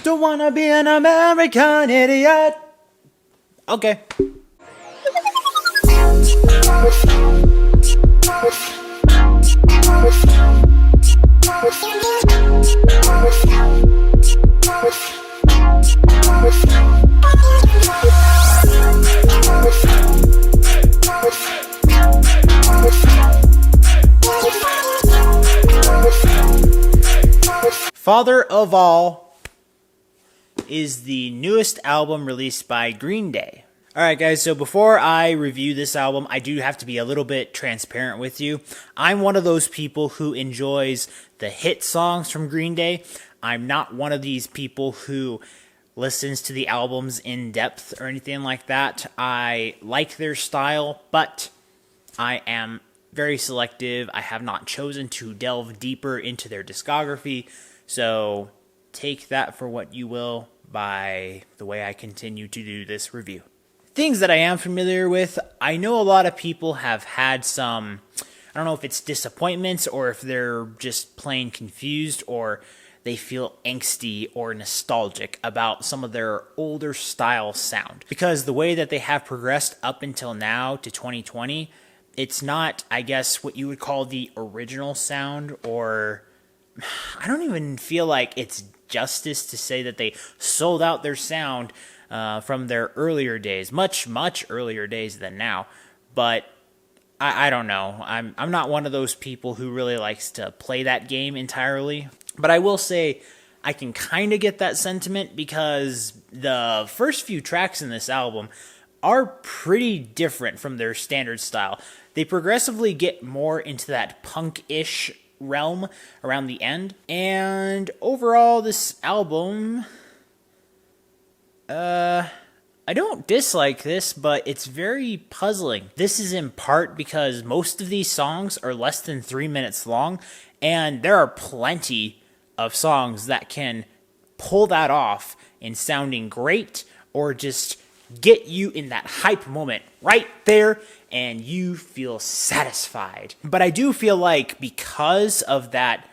Don't wanna be an American idiot. Okay. Father of All is the newest album released by Green Day. Alright guys, so before I review this album, I do have to be a little bit transparent with you. I'm one of those people who enjoys the hit songs from Green Day. I'm not one of these people who listens to the albums in depth or anything like that. I like their style, but I am very selective. I have not chosen to delve deeper into their discography, so take that for what you will by the way I continue to do this review. Things that I am familiar with, I know a lot of people have had some, I don't know if it's disappointments or if they're just plain confused or they feel angsty or nostalgic about some of their older style sound. Because the way that they have progressed up until now to 2020, it's not, I guess, what you would call the original sound, or I don't even feel like it's justice to say that they sold out their sound from their earlier days, much earlier days than now. But I don't know. I'm not one of those people who really likes to play that game entirely. But I will say I can kind of get that sentiment because the first few tracks in this album are pretty different from their standard style. They progressively get more into that punk-ish realm around the end. And overall, this album, I don't dislike this, but it's very puzzling. This is in part because most of these songs are less than 3 minutes long, and there are plenty of songs that can pull that off in sounding great or just get you in that hype moment right there and you feel satisfied. But I do feel like because of that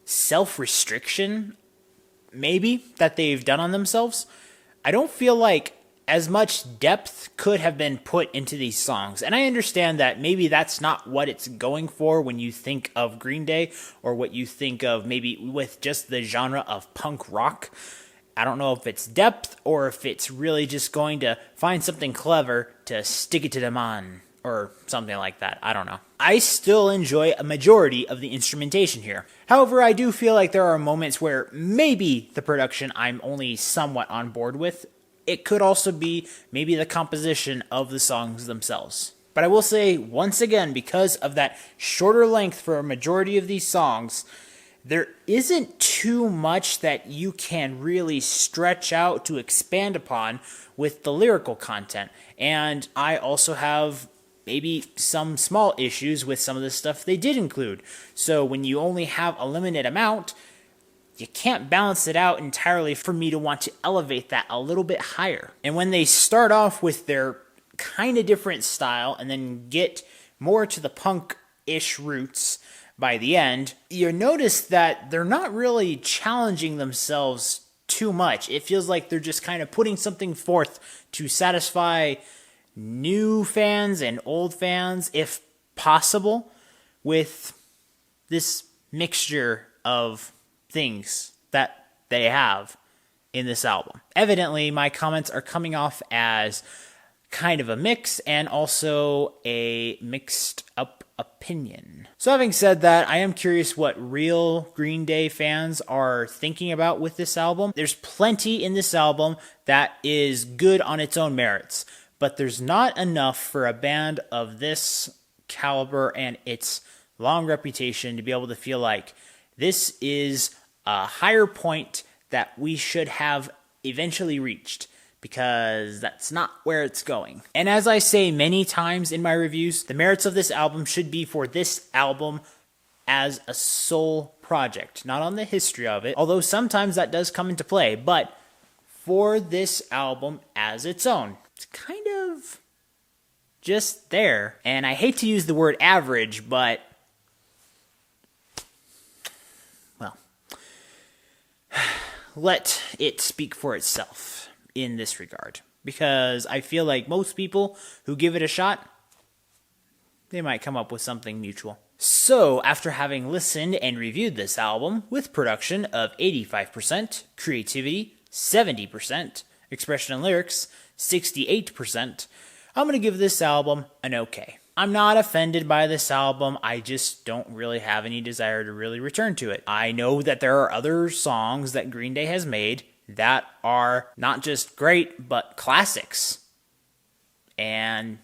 self-restriction, maybe, that they've done on themselves, I don't feel like as much depth could have been put into these songs. And I understand that maybe that's not what it's going for when you think of Green Day or what you think of maybe with just the genre of punk rock. I don't know if it's depth or if it's really just going to find something clever to stick it to the man or something like that. I don't know. I still enjoy a majority of the instrumentation here. However, I do feel like there are moments where maybe the production I'm only somewhat on board with. It could also be maybe the composition of the songs themselves. But I will say, once again, because of that shorter length for a majority of these songs, there isn't too much that you can really stretch out to expand upon with the lyrical content. And I also have maybe some small issues with some of the stuff they did include. So when you only have a limited amount, you can't balance it out entirely for me to want to elevate that a little bit higher. And when they start off with their kind of different style and then get more to the punk-ish roots by the end, you notice that they're not really challenging themselves too much. It feels like they're just kind of putting something forth to satisfy new fans and old fans, if possible, with this mixture of things that they have in this album. Evidently, my comments are coming off as kind of a mix and also a mixed up opinion. So having said that, I am curious what real Green Day fans are thinking about with this album. There's plenty in this album that is good on its own merits, but there's not enough for a band of this caliber and its long reputation to be able to feel like this is a higher point that we should have eventually reached, because that's not where it's going. And as I say many times in my reviews, the merits of this album should be for this album as a sole project, not on the history of it, although sometimes that does come into play, but for this album as its own. It's kind of just there. And I hate to use the word average, but let it speak for itself in this regard. Because I feel like most people who give it a shot, they might come up with something mutual. So, after having listened and reviewed this album with production of 85%, creativity 70%, expression and lyrics 68%, I'm going to give this album an okay. I'm not offended by this album, I just don't really have any desire to really return to it. I know that there are other songs that Green Day has made that are not just great, but classics. And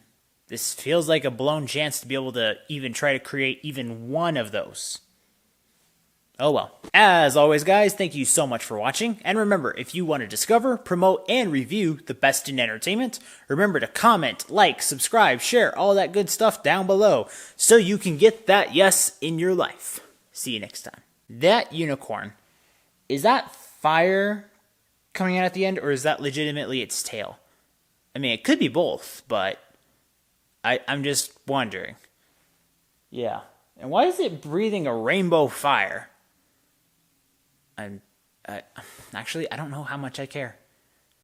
this feels like a blown chance to be able to even try to create even one of those. Oh well. As always, guys, thank you so much for watching. And remember, if you want to discover, promote, and review the best in entertainment, remember to comment, like, subscribe, share, all that good stuff down below so you can get that yes in your life. See you next time. That unicorn, is that fire coming out at the end, or is that legitimately its tail? I mean, it could be both, but I'm just wondering. Yeah. And why is it breathing a rainbow fire? Actually, I don't know how much I care.